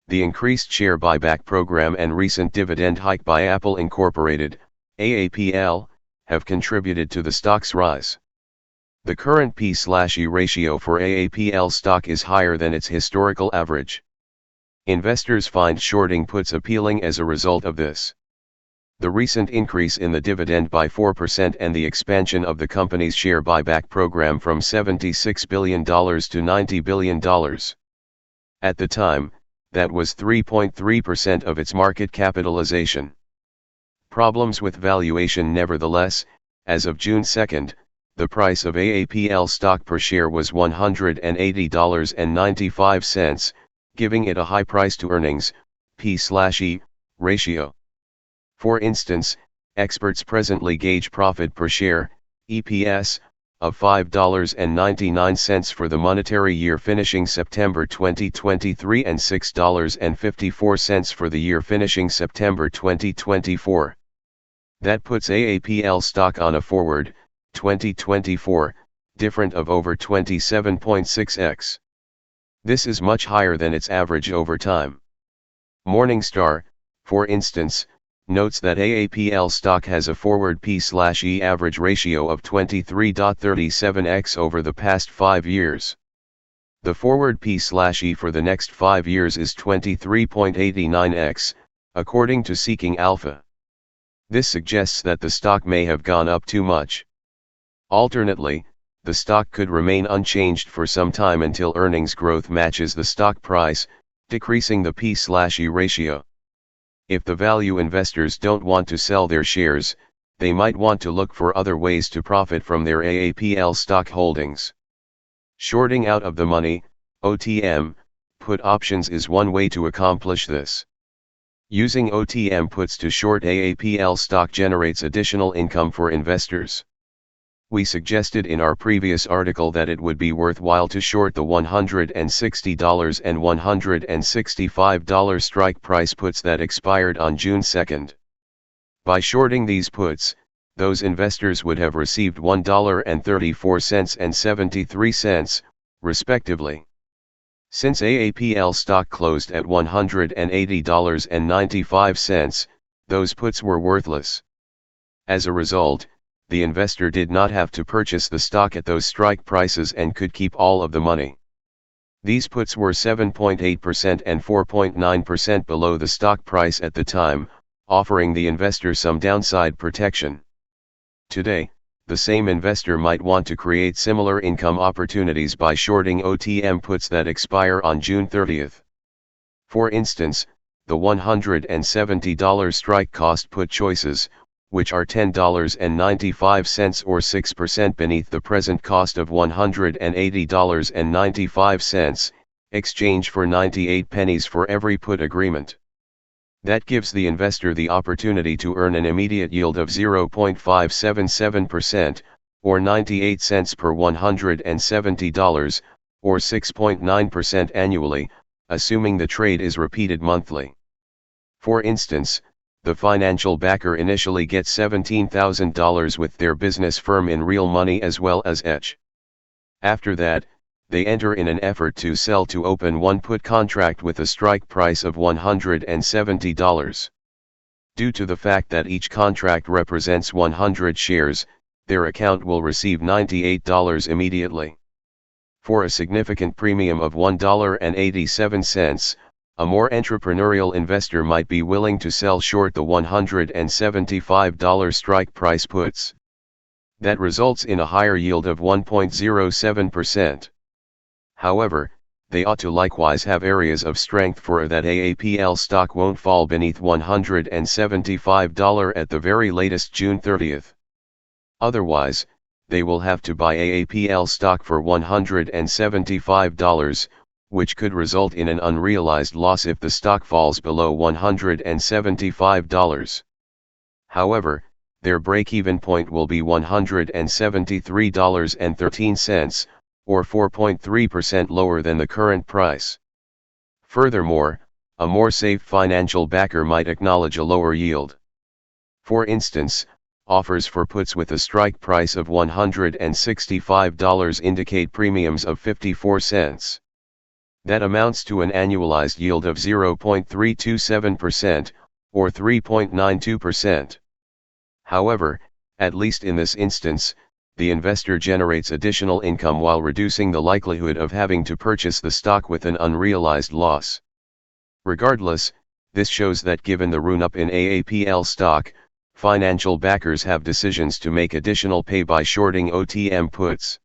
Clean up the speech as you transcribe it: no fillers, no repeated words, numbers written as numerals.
the increased share buyback program and recent dividend hike by Apple Incorporated, AAPL, have contributed to the stock's rise. The current P/E ratio for AAPL stock is higher than its historical average. Investors find shorting puts appealing as a result of this. The recent increase in the dividend by 4% and the expansion of the company's share buyback program from $76 billion to $90 billion. At the time, that was 3.3% of its market capitalization. Problems with valuation. Nevertheless, as of June 2, the price of AAPL stock per share was $180.95, giving it a high price-to-earnings P/E ratio. For instance, experts presently gauge profit per share, EPS, of $5.99 for the monetary year finishing September 2023 and $6.54 for the year finishing September 2024. That puts AAPL stock on a forward, 2024, different of over 27.6x. This is much higher than its average over time. Morningstar, for instance, notes that AAPL stock has a forward P/E average ratio of 23.37x over the past 5 years. The forward P/E for the next 5 years is 23.89x, according to Seeking Alpha. This suggests that the stock may have gone up too much. Alternately, the stock could remain unchanged for some time until earnings growth matches the stock price, decreasing the P/E ratio. If the value investors don't want to sell their shares, they might want to look for other ways to profit from their AAPL stock holdings. Shorting out of the money, OTM, put options is one way to accomplish this. Using OTM puts to short AAPL stock generates additional income for investors. We suggested in our previous article that it would be worthwhile to short the $160 and $165 strike price puts that expired on June 2. By shorting these puts, those investors would have received $1.34 and 73 cents, respectively. Since AAPL stock closed at $180.95, those puts were worthless. As a result, the investor did not have to purchase the stock at those strike prices and could keep all of the money. These puts were 7.8% and 4.9% below the stock price at the time, offering the investor some downside protection. Today, the same investor might want to create similar income opportunities by shorting OTM puts that expire on June 30. For instance, the $170 strike cost put choices, which are $10.95 or 6% beneath the present cost of $180.95, exchange for 98 pennies for every put agreement. That gives the investor the opportunity to earn an immediate yield of 0.577%, or 98 cents per $170, or 6.9% annually, assuming the trade is repeated monthly. For instance, the financial backer initially gets $17,000 with their business firm in real money as well as ETH. After that, they enter in an effort to sell to open one put contract with a strike price of $170. Due to the fact that each contract represents 100 shares, their account will receive $98 immediately. For a significant premium of $1.87, a more entrepreneurial investor might be willing to sell short the $175 strike price puts. That results in a higher yield of 1.07%. However, they ought to likewise have areas of strength for that AAPL stock won't fall beneath $175 at the very latest June 30. Otherwise, they will have to buy AAPL stock for $175, which could result in an unrealized loss if the stock falls below $175. However, their break-even point will be $173.13, or 4.3% lower than the current price. Furthermore, a more safe financial backer might acknowledge a lower yield. For instance, offers for puts with a strike price of $165 indicate premiums of 54 cents. That amounts to an annualized yield of 0.327%, or 3.92%. However, at least in this instance, the investor generates additional income while reducing the likelihood of having to purchase the stock with an unrealized loss. Regardless, this shows that given the run-up in AAPL stock, financial backers have decisions to make additional pay by shorting OTM puts.